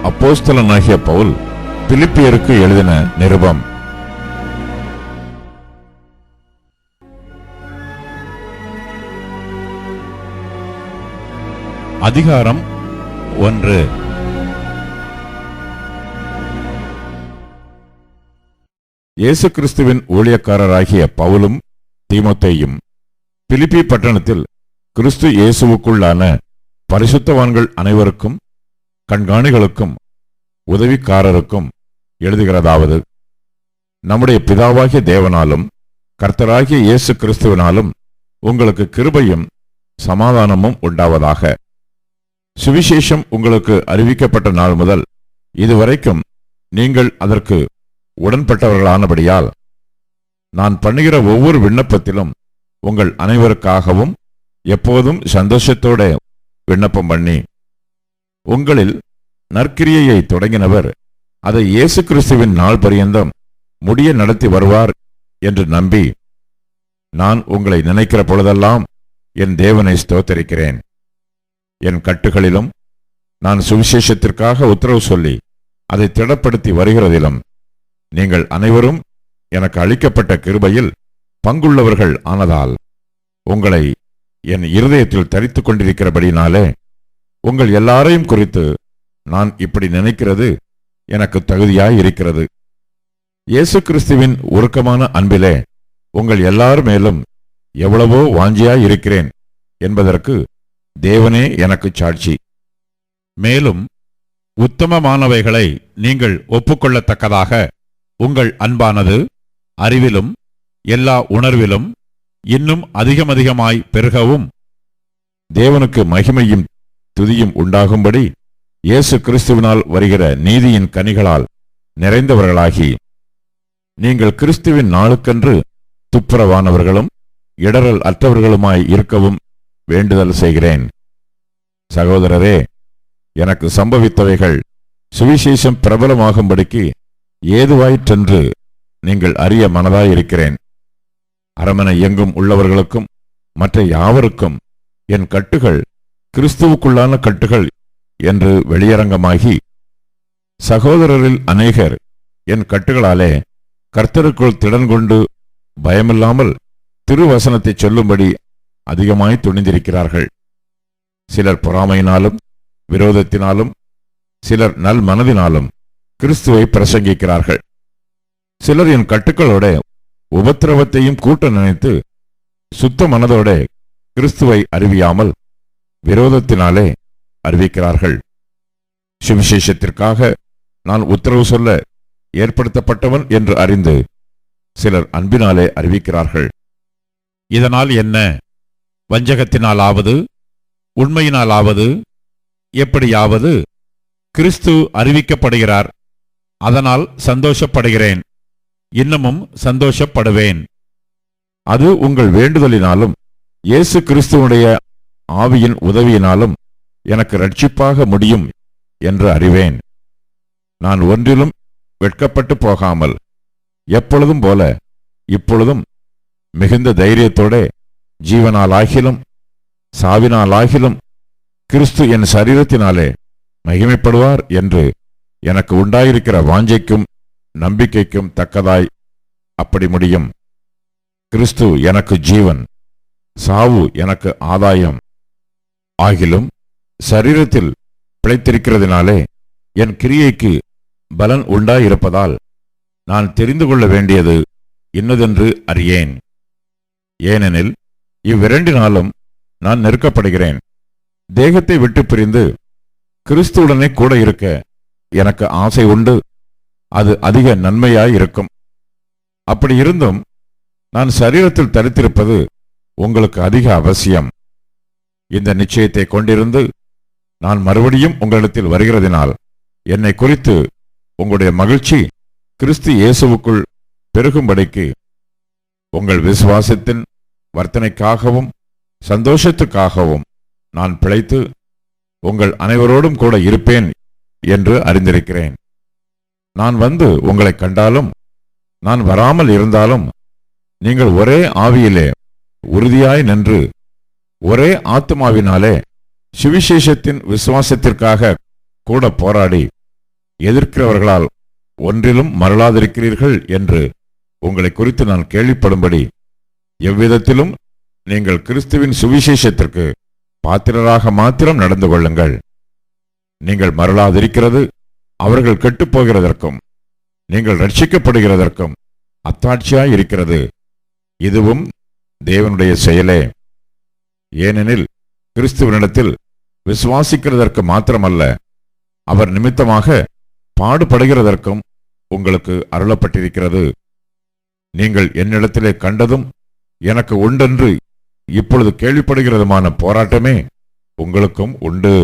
அப்போஸ்தலனாகிய பவுல் பிலிப்பியருக்கு எழுதின நிருபம். அதிகாரம் 1. இயேசு கிறிஸ்துவின் ஊழியக்காரராகிய பவுலும் தீமோத்தேயும் பிலிப்பி பட்டணத்தில் கிறிஸ்து இயேசுவுக்குள்ளான பரிசுத்தவான்கள் அனைவருக்கும் கண்காணிகளுக்கும் உதவிக்காரருக்கும் எழுதுகிறதாவது: நம்முடைய பிதாவாகிய தேவனாலும் கர்த்தராகிய இயேசு கிறிஸ்துவினாலும் உங்களுக்கு கிருபையும் சமாதானமும் உண்டாவதாக. சுவிசேஷம் உங்களுக்கு அறிவிக்கப்பட்ட நாள் முதல் இதுவரைக்கும் நீங்கள் அதற்கு உடன்பட்டவர்களானபடியால் நான் பண்ணுகிற ஒவ்வொரு விண்ணப்பத்திலும் உங்கள் அனைவருக்காகவும் எப்போதும் சந்தோஷத்தோட விண்ணப்பம் பண்ணி, உங்களில் நற்கிரியையை தொடங்கினவர் அதை இயேசு கிறிஸ்துவின் நாள் பரியந்தம் முடிய நடத்தி வருவார் என்று நம்பி, நான் உங்களை நினைக்கிற பொழுதெல்லாம் என் தேவனை ஸ்தோத்தரிக்கிறேன். என் கட்டுகளிலும் நான் சுவிசேஷத்திற்காக உத்தரவு சொல்லி அதை திடப்படுத்தி வருகிறதிலும் நீங்கள் அனைவரும் எனக்கு அளிக்கப்பட்ட கிருபையில் பங்குள்ளவர்கள் ஆனதால் உங்களை என் இருதயத்தில் தரித்துக் கொண்டிருக்கிறபடினாலே உங்கள் எல்லாரையும் குறித்து நான் இப்படி நினைக்கிறது எனக்கு தகுதியாயிருக்கிறது. இயேசு கிறிஸ்துவின் உருக்கமான அன்பிலே உங்கள் எல்லார் மேலும் எவ்வளவோ வாஞ்சியாயிருக்கிறேன் என்பதற்கு தேவனே எனக்கு சாட்சி. மேலும் உத்தமமானவைகளை நீங்கள் ஒப்புக்கொள்ளத்தக்கதாக உங்கள் அன்பானது அறிவிலும் எல்லா உணர்விலும் இன்னும் அதிகமாய் பெருகவும் தேவனுக்கு மகிமையும் துதியும் உண்டாகும்படி இயேசு கிறிஸ்துவினால் வருகிற நீதியின் கனிகளால் நிறைந்தவர்களாகி நீங்கள் கிறிஸ்துவின் நாளுக்கென்று துப்புரவானவர்களும் இடரல் அற்றவர்களுமாய் இருக்கவும் வேண்டுதல் செய்கிறேன். சகோதரரே, எனக்கு சம்பவித்தவைகள் சுவிசேஷம் பிரபலமாகும்படிக்கு ஏதுவாயிற்றென்று நீங்கள் அறிய மனதாயிருக்கிறேன். அரமனை எங்கும் உள்ளவர்களுக்கும் மற்ற யாவருக்கும் என் கட்டுகள் கிறிஸ்துவுக்குள்ளான கட்டுகள் என்று வெளியரங்கமாகி, சகோதரரில் அநேகர் என் கட்டுகளாலே கர்த்தருக்குள் திடன் கொண்டு பயமில்லாமல் திருவசனத்தை சொல்லும்படி அதிகமாய் துணிந்திருக்கிறார்கள். சிலர் பொறாமையினாலும் விரோதத்தினாலும் சிலர் நல் மனதினாலும் கிறிஸ்துவை பிரசங்கிக்கிறார்கள். சிலர் என் கட்டுக்களோட உபத்திரவத்தையும் கூட்ட நினைத்து சுத்த மனதோட கிறிஸ்துவை அறிவியாமல் விரோதத்தினாலே அறிவிக்கிறார்கள். சுவிசேஷத்திற்காக நான் உத்தரவு சொல்ல ஏற்படுத்தப்பட்டவன் என்று அறிந்து சிலர் அன்பினாலே அறிவிக்கிறார்கள். இதனால் என்ன? வஞ்சகத்தினாலாவது உண்மையினாலாவது எப்படியாவது கிறிஸ்து அறிவிக்கப்படுகிறார். அதனால் சந்தோஷப்படுகிறேன், இன்னமும் சந்தோஷப்படுவேன். அது உங்கள் வேண்டுதலினாலும் இயேசு கிறிஸ்துவுடைய ஆவியின் உதவியினாலும் எனக்கு ரட்சிப்பாக முடியும் என்று அறிவேன். நான் ஒன்றிலும் வெட்கப்பட்டு போகாமல் எப்பொழுதும் போல இப்பொழுதும் மிகுந்த தைரியத்தோட ஜீவனாலாகிலும் சாவினாலாகிலும் கிறிஸ்து என் சரீரத்தினாலே மகிமைப்படுவார் என்று எனக்கு உண்டாயிருக்கிற வாஞ்சைக்கும் நம்பிக்கைக்கும் தக்கதாய் அப்படி முடியும். கிறிஸ்து எனக்கு ஜீவன், சாவு எனக்கு ஆதாயம். ஆகிலும் சரீரத்தில் பிழைத்திருக்கிறதினாலே என் கிரியைக்கு பலன் உண்டாயிருப்பதால் நான் தெரிந்து கொள்ள வேண்டியது இன்னதென்று அறியேன். ஏனெனில் இவ்விரண்டினாலும் நான் நெருக்கப்படுகிறேன். தேகத்தை விட்டு பிரிந்து கிறிஸ்துவுடனே கூட இருக்க எனக்கு ஆசை உண்டு. அது அதிக நன்மையாயிருக்கும். அப்படி இருந்தும் நான் சரீரத்தில் தரித்திருப்பது உங்களுக்கு அதிக அவசியம். இந்த நிச்சயத்தை கொண்டிருந்து நான் மறுபடியும் உங்களிடத்தில் வருகிறதினால் என்னை குறித்து உங்களுடைய மகிழ்ச்சி கிறிஸ்து இயேசுவுக்குள் பெருகும்படிக்கு உங்கள் விசுவாசத்தின் வர்த்தனைக்காகவும் சந்தோஷத்துக்காகவும் நான் பிழைத்து உங்கள் அனைவரோடும் கூட இருப்பேன் என்று அறிந்திருக்கிறேன். நான் வந்து உங்களை கண்டாலும் நான் வராமல் இருந்தாலும் நீங்கள் ஒரே ஆவியிலே உறுதியாய் நின்று ஒரே ஆத்துமாவினாலே சுவிசேஷத்தின் விசுவாசத்திற்காக கூட போராடி எதிர்க்கிறவர்களால் ஒன்றிலும் மறலாதிருக்கிறீர்கள் என்று உங்களை குறித்து நான் கேள்விப்படும்படி எவ்விதத்திலும் நீங்கள் கிறிஸ்துவின் சுவிசேஷத்திற்கு பாத்திரராக மாத்திரம் நடந்து கொள்ளுங்கள். நீங்கள் மறலாதிருக்கிறது அவர்கள் கெட்டுப்போகிறதற்கும் நீங்கள் ரட்சிக்கப்படுகிறதற்கும் அத்தாட்சியாய் இருக்கிறது. இதுவும் தேவனுடைய செயலே. ஏனெனில் கிறிஸ்துவனிடத்தில் விசுவாசிக்கிறதற்கு மாத்திரமல்ல, அவர் நிமித்தமாக பாடுபடுகிறதற்கும் உங்களுக்கு அருளப்பட்டிருக்கிறது. நீங்கள் என்னிடத்திலே கண்டதும் எனக்கு உண்டென்று இப்பொழுது கேள்விப்படுகிறதுமான போராட்டமே உங்களுக்கும் உண்டு.